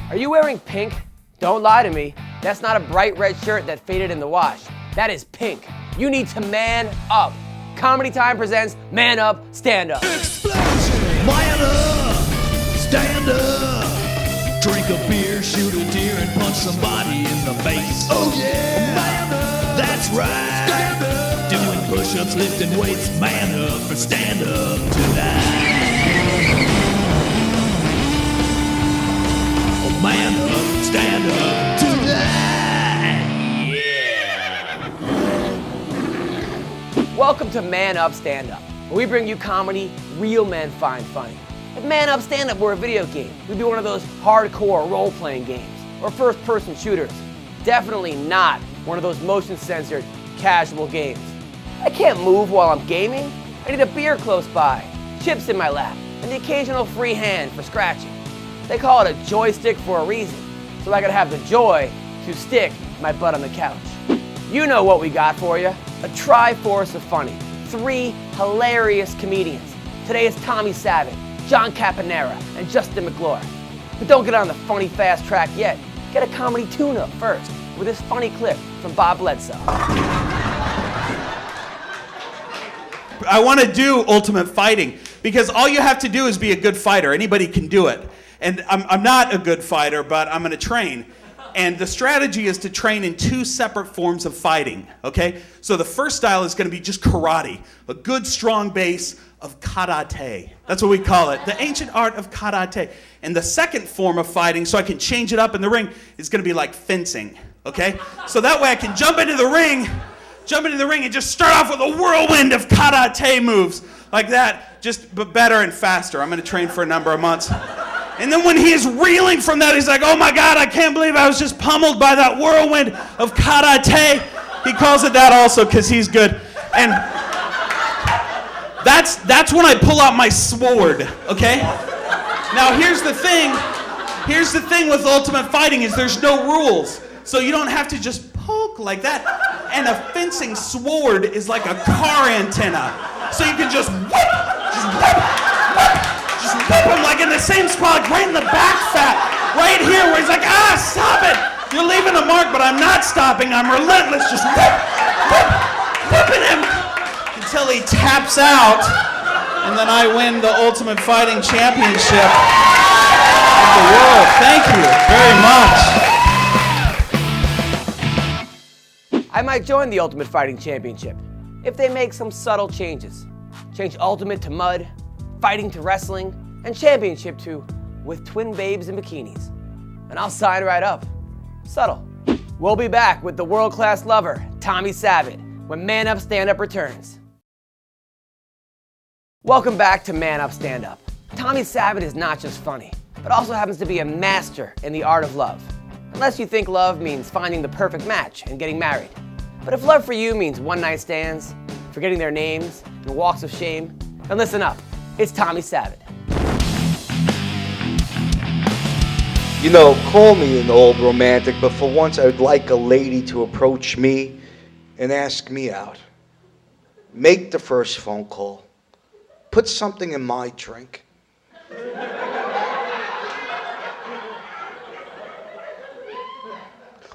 Are you wearing pink? Don't lie to me. That's not a bright red shirt that faded in the wash. That is pink. You need to man up. Comedy Time presents Man Up, Stand Up. Explosion! Man up! Stand up! Drink a beer, shoot a deer, and punch somebody in the face. Oh yeah! Man up! That's right! Stand up! Doing push-ups, lifting weights, man up or stand up tonight. Oh, man up, stand up tonight! Yeah! Welcome to Man Up, Stand Up, where we bring you comedy real men find funny. If Man Up, Stand Up were a video game, we'd be one of those hardcore role-playing games or first-person shooters. Definitely not one of those motion-censored casual games. I can't move while I'm gaming. I need a beer close by, chips in my lap, and the occasional free hand for scratching. They call it a joystick for a reason, so I could have the joy to stick my butt on the couch. You know what we got for you, a tri-force of funny. 3 hilarious comedians. Today is Tommy Savage, John Caponera, and Justin McClure. But don't get on the funny fast track yet. Get a comedy tune-up first with this funny clip from Bob Bledsoe. I want to do Ultimate Fighting because all you have to do is be a good fighter. Anybody can do it. And I'm not a good fighter, but I'm going to train. And the strategy is to train in 2 separate forms of fighting, okay? So the first style is going to be just karate, a good strong base of karate. That's what we call it, the ancient art of karate. And the second form of fighting, so I can change it up in the ring, is going to be like fencing, okay? So that way I can jump into the ring and just start off with a whirlwind of karate moves like that, but better and faster. I'm going to train for a number of months. And then when he is reeling from that, he's like, oh my God, I can't believe I was just pummeled by that whirlwind of karate. He calls it that also because he's good. And that's when I pull out my sword, okay? Now here's the thing with Ultimate Fighting is there's no rules. So you don't have to just poke like that. And a fencing sword is like a car antenna. So you can just whip him like in the same spot, like right in the back fat, right here where he's like, stop it. You're leaving a mark, but I'm not stopping. I'm relentless, just whipping him until he taps out. And then I win the Ultimate Fighting Championship of the world. Thank you very much. I might join the Ultimate Fighting Championship if they make some subtle changes. Change Ultimate to Mud, Fighting to Wrestling, and Championship to with twin babes in bikinis. And I'll sign right up. Subtle. We'll be back with the world-class lover, Tommy Savage, when Man Up, Stand Up returns. Welcome back to Man Up, Stand Up. Tommy Savage is not just funny, but also happens to be a master in the art of love. Unless you think love means finding the perfect match and getting married. But if love for you means one-night stands, forgetting their names, and walks of shame, then listen up. It's Tommy Savage. You know, call me an old romantic, but for once I'd like a lady to approach me and ask me out. Make the first phone call. Put something in my drink.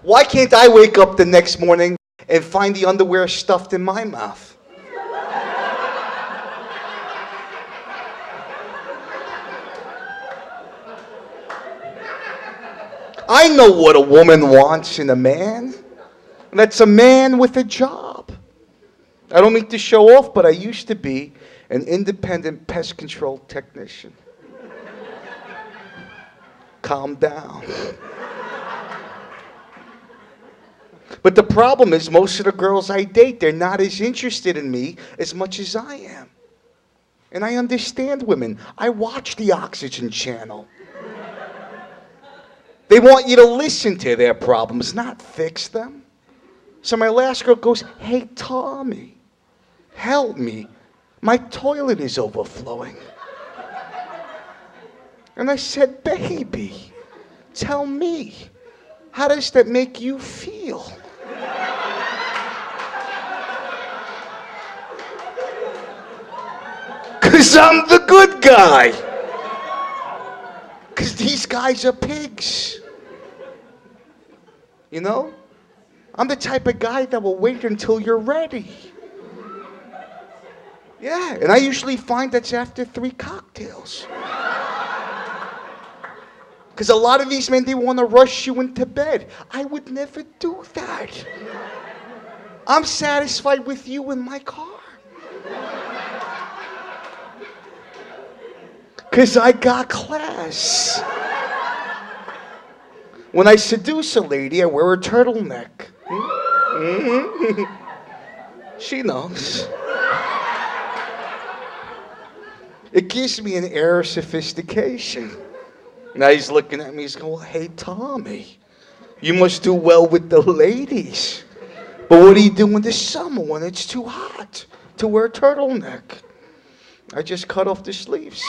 Why can't I wake up the next morning and find the underwear stuffed in my mouth? I know what a woman wants in a man. And that's a man with a job. I don't mean to show off, but I used to be an independent pest control technician. Calm down. But the problem is most of the girls I date, they're not as interested in me as much as I am. And I understand women. I watch the Oxygen Channel. They want you to listen to their problems, not fix them. So my last girl goes, hey, Tommy, help me. My toilet is overflowing. And I said, baby, tell me, how does that make you feel? Because I'm the good guy. Because These guys are pigs. You know? I'm the type of guy that will wait until you're ready. Yeah, and I usually find that's after 3 cocktails. Because a lot of these men, they want to rush you into bed. I would never do that. I'm satisfied with you in my car. Because I got class. When I seduce a lady, I wear a turtleneck. Mm-hmm. She knows. It gives me an air of sophistication. Now he's looking at me, he's going, well, hey, Tommy, you must do well with the ladies. But what do you do in the summer when it's too hot to wear a turtleneck? I just cut off the sleeves.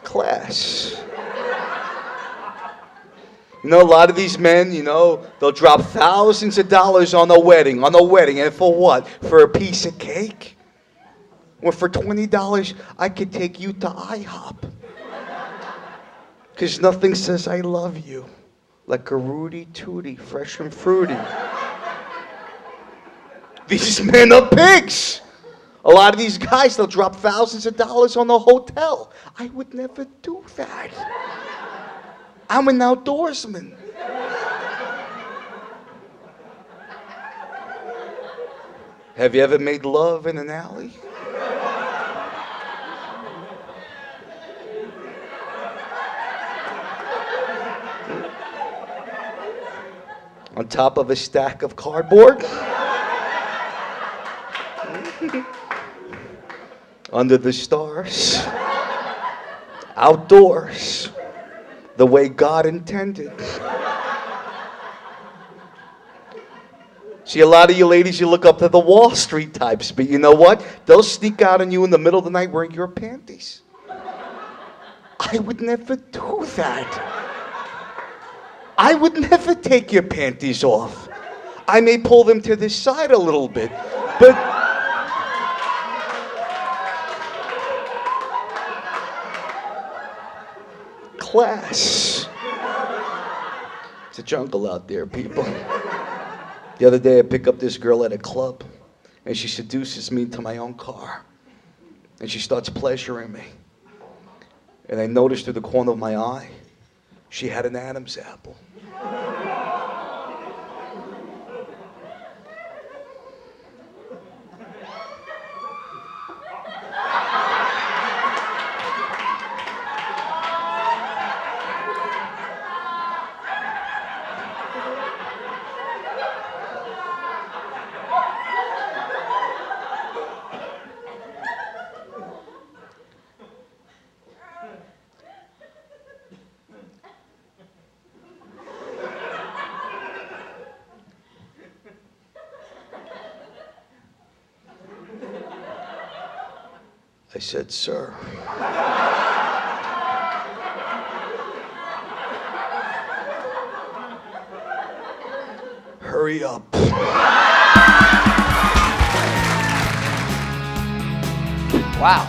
Class. You know, a lot of these men, you know, they'll drop thousands of dollars on a wedding, and for what? For a piece of cake? Well, for $20, I could take you to IHOP. Because nothing says I love you like a Rudy Tooty, fresh and fruity. These men are pigs. A lot of these guys, they'll drop thousands of dollars on a hotel. I would never do that. I'm an outdoorsman. Have you ever made love in an alley? On top of a stack of cardboard? Under the stars? Outdoors? The way God intended. See, a lot of you ladies, you look up to the Wall Street types, but you know what? They'll sneak out on you in the middle of the night wearing your panties. I would never do that. I would never take your panties off. I may pull them to the side a little bit, but class. It's a jungle out there, people. The other day I pick up this girl at a club, and she seduces me into my own car. And she starts pleasuring me. And I noticed through the corner of my eye, she had an Adam's apple. I said, sir. Hurry up. Wow,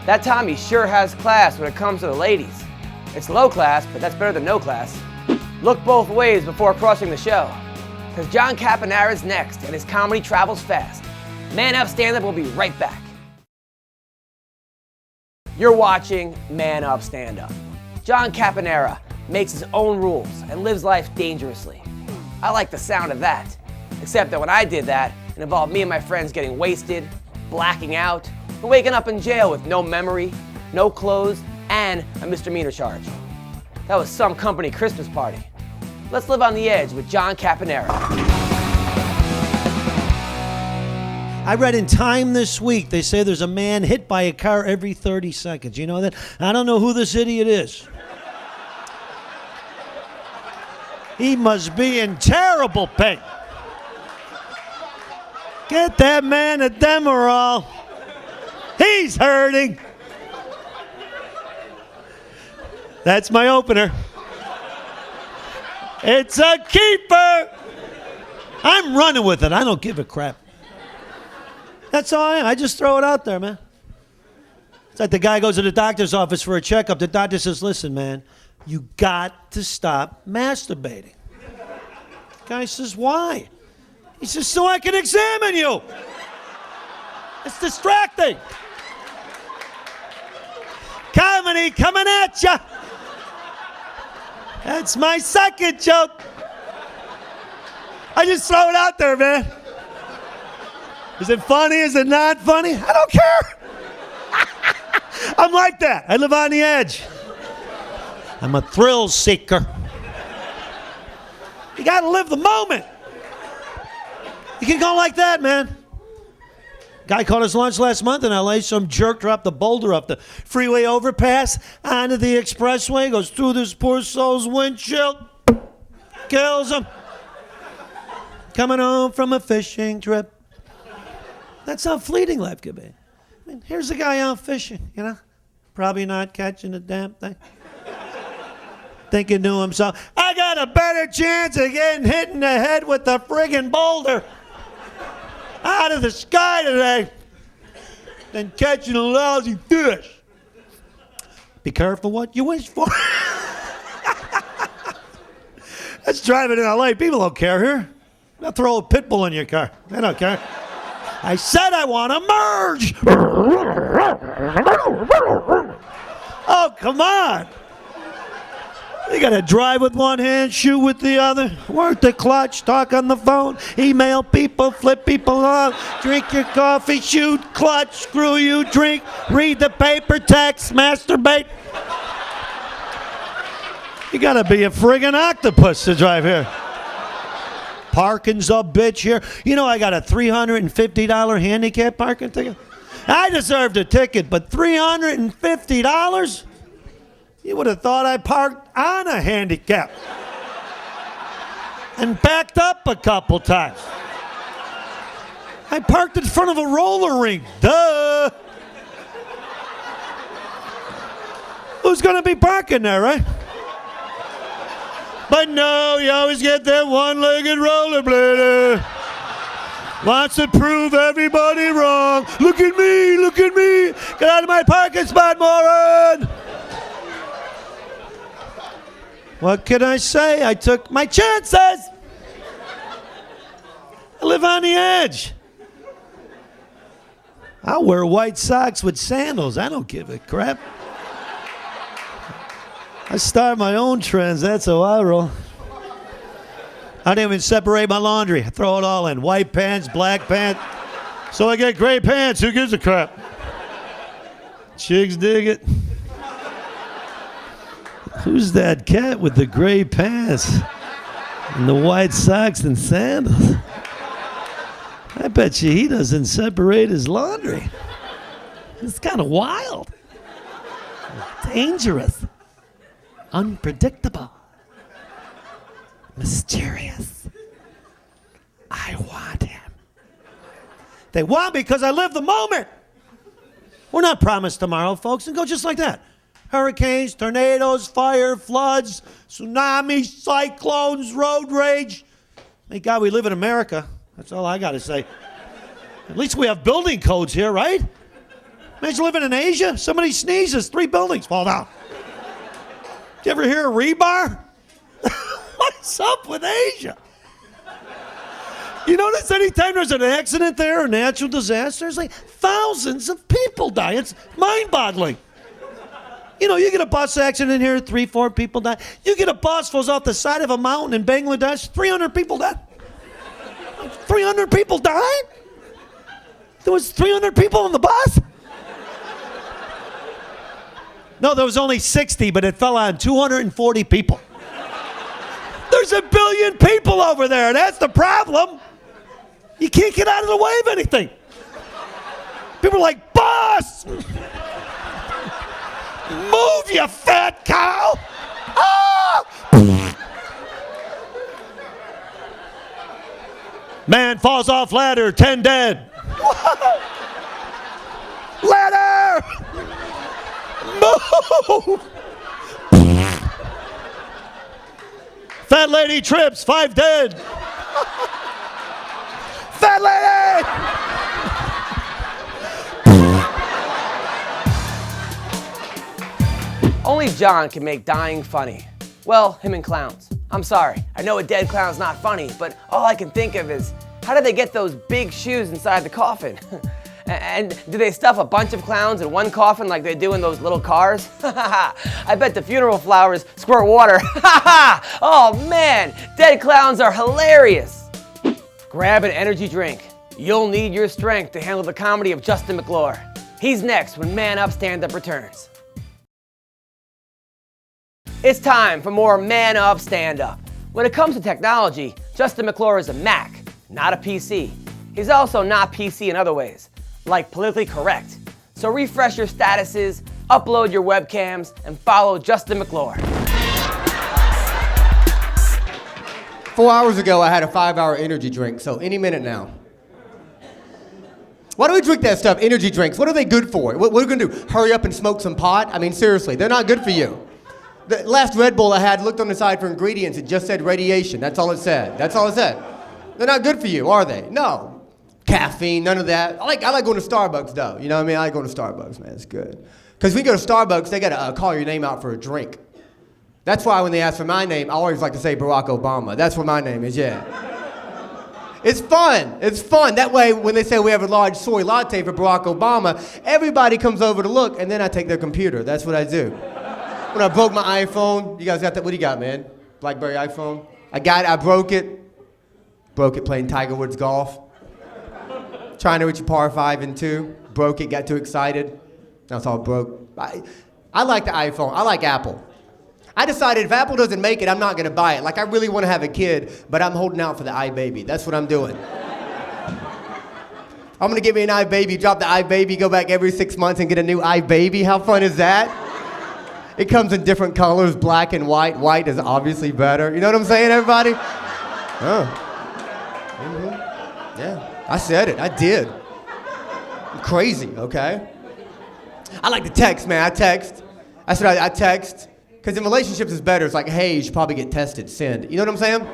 that Tommy sure has class when it comes to the ladies. It's low class, but that's better than no class. Look both ways before crossing the show, because John Caponera's next, and his comedy travels fast. Man Up Stand Up will be right back. You're watching Man Up Stand Up. John Caponera makes his own rules and lives life dangerously. I like the sound of that, except that when I did that, it involved me and my friends getting wasted, blacking out, and waking up in jail with no memory, no clothes, and a misdemeanor charge. That was some company Christmas party. Let's live on the edge with John Caponera. I read in Time this week, they say there's a man hit by a car every 30 seconds. You know that? I don't know who this idiot is. He must be in terrible pain. Get that man a Demerol. He's hurting. That's my opener. It's a keeper. I'm running with it. I don't give a crap. That's all I just throw it out there, man. It's like the guy goes to the doctor's office for a checkup. The doctor says, listen, man, you got to stop masturbating. The guy says, why? He says, so I can examine you. It's distracting. Comedy coming at ya. That's my second joke. I just throw it out there, man. Is it funny? Is it not funny? I don't care. I'm like that. I live on the edge. I'm a thrill seeker. You got to live the moment. You can go like that, man. Guy caught his lunch last month in L.A. Some jerk dropped a boulder off the freeway overpass onto the expressway, goes through this poor soul's windshield, kills him. Coming home from a fishing trip. That's how fleeting life could be. I mean, here's a guy out fishing, you know, probably not catching a damn thing. Thinking to himself, I got a better chance of getting hit in the head with a friggin' boulder out of the sky today than catching a lousy fish. Be careful what you wish for. That's driving in LA. People don't care here. They'll throw a pit bull in your car. They don't care. I said I want to merge. Oh, come on. You got to drive with one hand, shoot with the other, work the clutch, talk on the phone, email people, flip people off, drink your coffee, shoot, clutch, screw you, drink, read the paper, text, masturbate. You got to be a friggin' octopus to drive here. Parking's a bitch here. You know I got a $350 handicap parking ticket? I deserved a ticket, but $350? You would have thought I parked on a handicap and backed up a couple times. I parked in front of a roller rink. Duh. Who's going to be parking there, right? But no, you always get that one-legged rollerblader. Wants to prove everybody wrong. Look at me, look at me. Get out of my parking spot, moron. What can I say? I took my chances. I live on the edge. I'll wear white socks with sandals. I don't give a crap. I start my own trends. That's how I roll. I don't even separate my laundry. I throw it all in. White pants, black pants. So I get gray pants. Who gives a crap? Chicks dig it. Who's that cat with the gray pants and the white socks and sandals? I bet you he doesn't separate his laundry. It's kind of wild. Dangerous. Unpredictable. Mysterious. I want him. They want me because I live the moment. We're not promised tomorrow, folks, and go just like that. Hurricanes, tornadoes, fire, floods, tsunamis, cyclones, road rage. Thank God we live in America. That's all I got to say. At least we have building codes here, right? Imagine living in Asia. Somebody sneezes, 3 buildings fall down. Did you ever hear of rebar? What's up with Asia? You notice anytime there's an accident there, a natural disaster, there's like thousands of people die. It's mind-boggling. You know, you get a bus accident here, 3, 4 people die. You get a bus falls off the side of a mountain in Bangladesh, 300 people died. 300 people died? There was 300 people on the bus? No, there was only 60, but it fell on 240 people. There's 1 billion people over there. That's the problem. You can't get out of the way of anything. People are like, bus! Move, you fat cow! Oh! Man falls off ladder, 10 dead. Ladder! Move! Fat lady trips, 5 dead. Fat lady! Only John can make dying funny. Well, him and clowns. I'm sorry, I know a dead clown's not funny, but all I can think of is, how did they get those big shoes inside the coffin? And do they stuff a bunch of clowns in one coffin like they do in those little cars? I bet the funeral flowers squirt water. Oh man, dead clowns are hilarious. Grab an energy drink. You'll need your strength to handle the comedy of Justin McClure. He's next when Man Up Stand Up returns. It's time for more Man Up Stand Up. When it comes to technology, Justin McClure is a Mac, not a PC. He's also not PC in other ways, like politically correct. So refresh your statuses, upload your webcams, and follow Justin McClure. 4 hours ago, I had a 5-hour energy drink, so any minute now. Why do we drink that stuff, energy drinks? What are they good for? What are we gonna do, hurry up and smoke some pot? I mean, seriously, they're not good for you. The last Red Bull I had, looked on the side for ingredients, it just said radiation. That's all it said. That's all it said. They're not good for you, are they? No. Caffeine, none of that. I like going to Starbucks, though. You know what I mean? I like going to Starbucks, man. It's good. Because when you go to Starbucks, they got to call your name out for a drink. That's why when they ask for my name, I always like to say Barack Obama. That's what my name is, yeah. It's fun. It's fun. That way, when they say we have a large soy latte for Barack Obama, everybody comes over to look, and then I take their computer. That's what I do. When I broke my iPhone, you guys got that? What do you got, man? BlackBerry iPhone? I broke it. Broke it playing Tiger Woods golf. Trying to reach a par 5 and 2. Broke it, got too excited. Now it's all broke. I like the iPhone. I like Apple. I decided if Apple doesn't make it, I'm not going to buy it. Like, I really want to have a kid, but I'm holding out for the iBaby. That's what I'm doing. I'm going to get me an iBaby, drop the iBaby, go back every 6 months and get a new iBaby. How fun is that? It comes in different colors, black and white. White is obviously better. You know what I'm saying, everybody? Yeah, I said it. I did. I'm crazy, okay? I like to text, man. I text. I said I text. Because in relationships, it's better. It's like, hey, you should probably get tested. Send. You know what I'm saying?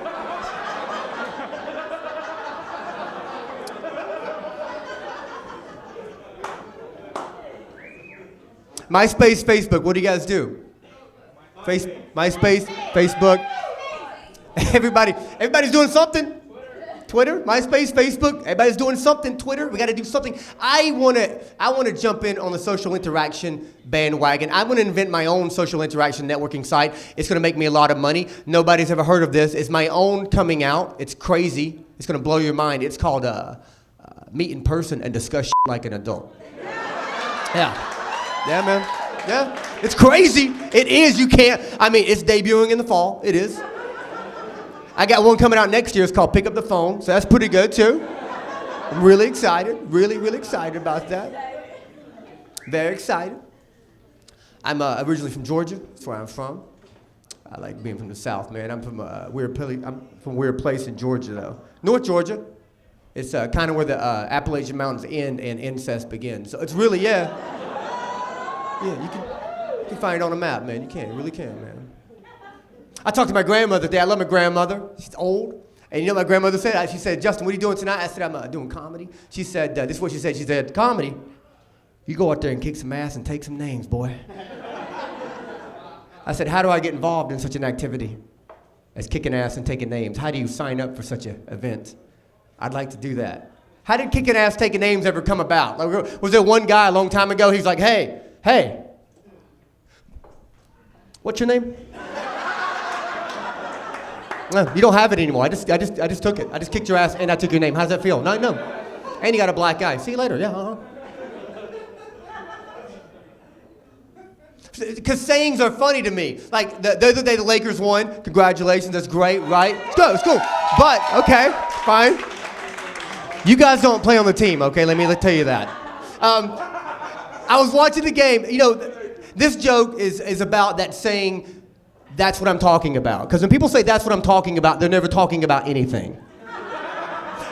MySpace, Facebook, what do you guys do? MySpace, Facebook. Everybody's doing something. Twitter, MySpace, Facebook, everybody's doing something. Twitter, we got to do something. I want to jump in on the social interaction bandwagon. I want to invent my own social interaction networking site. It's going to make me a lot of money. Nobody's ever heard of this. It's my own coming out. It's crazy. It's going to blow your mind. It's called Meet in Person and Discuss shit like an adult. Yeah, man. Yeah, it's crazy. It is. You can't. I mean, it's debuting in the fall. It is. I got one coming out next year. It's called Pick Up the Phone, so that's pretty good too. I'm really excited, really excited about that. Very excited. I'm originally from Georgia. That's where I'm from. I like being from the South, man. I'm from a weird place in Georgia, though. North Georgia. It's kind of where the Appalachian Mountains end and incest begins. So it's really, yeah, you can find it on a map, man. You really can, man. I talked to my grandmother today. I love my grandmother. She's old. And you know what my grandmother said? She said, Justin, what are you doing tonight? I said, I'm doing comedy. She said, this is what she said. She said, comedy? You go out there and kick some ass and take some names, boy. I said, how do I get involved in such an activity as kicking ass and taking names? How do you sign up for such an event? I'd like to do that. How did kicking ass, taking names ever come about? Like, was there one guy a long time ago, he's like, hey, what's your name? No, you don't have it anymore. I just took it. I just kicked your ass and I took your name. How does that feel? No. And you got a black eye. See you later. Yeah. Because sayings are funny to me. Like the other day the Lakers won. Congratulations. That's great, right? It's cool. But okay, fine. You guys don't play on the team, okay? Let me tell you that. I was watching the game. You know, this joke is about that saying. That's what I'm talking about. Because when people say that's what I'm talking about, they're never talking about anything.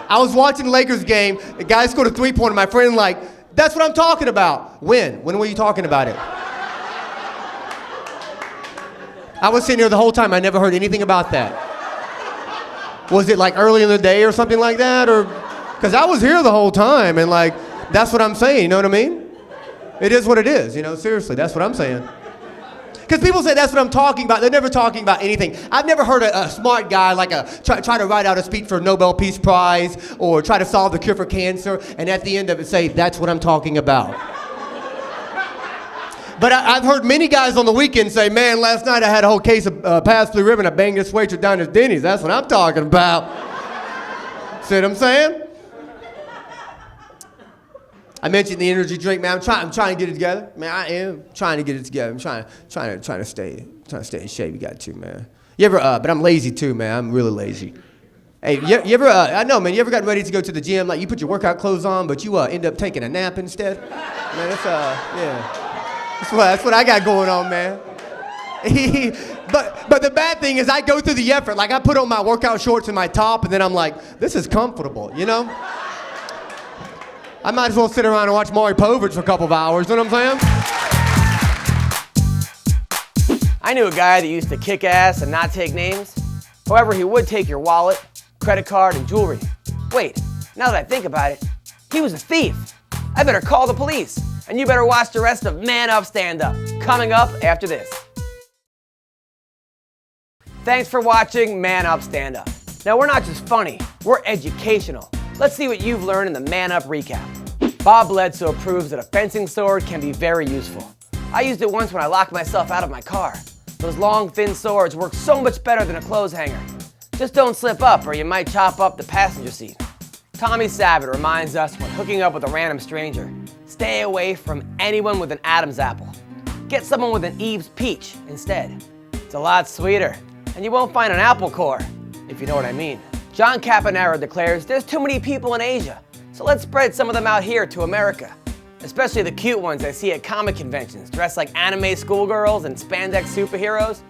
I was watching the Lakers game. The guy scored a 3-pointer. My friend that's what I'm talking about. When? When were you talking about it? I was sitting here the whole time. I never heard anything about that. Was it early in the day or something like that? Or because I was here the whole time and that's what I'm saying. You know what I mean? It is what it is. You know, seriously, that's what I'm saying. Because people say that's what I'm talking about. They're never talking about anything. I've never heard a smart guy like try to write out a speech for a Nobel Peace Prize or try to solve the cure for cancer and at the end of it say, that's what I'm talking about. But I've heard many guys on the weekend say, man, last night I had a whole case of Pabst Blue Ribbon. I banged this waitress down at Denny's. That's what I'm talking about. See what I'm saying? I mentioned the energy drink, man. I'm trying to get it together. Man, I am trying to get it together. I'm trying to stay in shape. You got to, man. You ever? But I'm lazy too, man. I'm really lazy. Hey, you ever? I know, man. You ever gotten ready to go to the gym? Like you put your workout clothes on, but you end up taking a nap instead. Man, that's yeah. That's what I got going on, man. But the bad thing is I go through the effort. Like I put on my workout shorts and my top, and then I'm like, this is comfortable, you know? I might as well sit around and watch Maury Povich for a couple of hours, you know what I'm saying? I knew a guy that used to kick ass and not take names. However, he would take your wallet, credit card, and jewelry. Wait, now that I think about it, he was a thief. I better call the police. And you better watch the rest of Man Up, Stand Up, coming up after this. Thanks for watching Man Up, Stand Up. Now we're not just funny, we're educational. Let's see what you've learned in the Man Up recap. Bob Bledsoe proves that a fencing sword can be very useful. I used it once when I locked myself out of my car. Those long, thin swords work so much better than a clothes hanger. Just don't slip up or you might chop up the passenger seat. Tommy Savage reminds us when hooking up with a random stranger, stay away from anyone with an Adam's apple. Get someone with an Eve's peach instead. It's a lot sweeter, and you won't find an apple core, if you know what I mean. John Caponera declares there's too many people in Asia, so let's spread some of them out here to America. Especially the cute ones I see at comic conventions, dressed like anime schoolgirls and spandex superheroes.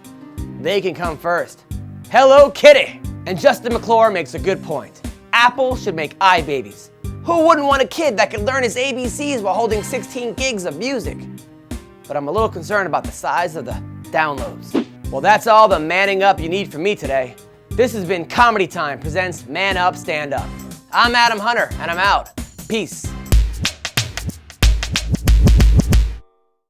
They can come first. Hello Kitty! And Justin McClure makes a good point. Apple should make eye babies. Who wouldn't want a kid that could learn his ABCs while holding 16 gigs of music? But I'm a little concerned about the size of the downloads. Well, that's all the manning up you need from me today. This has been Comedy Time presents Man Up, Stand Up. I'm Adam Hunter, and I'm out. Peace.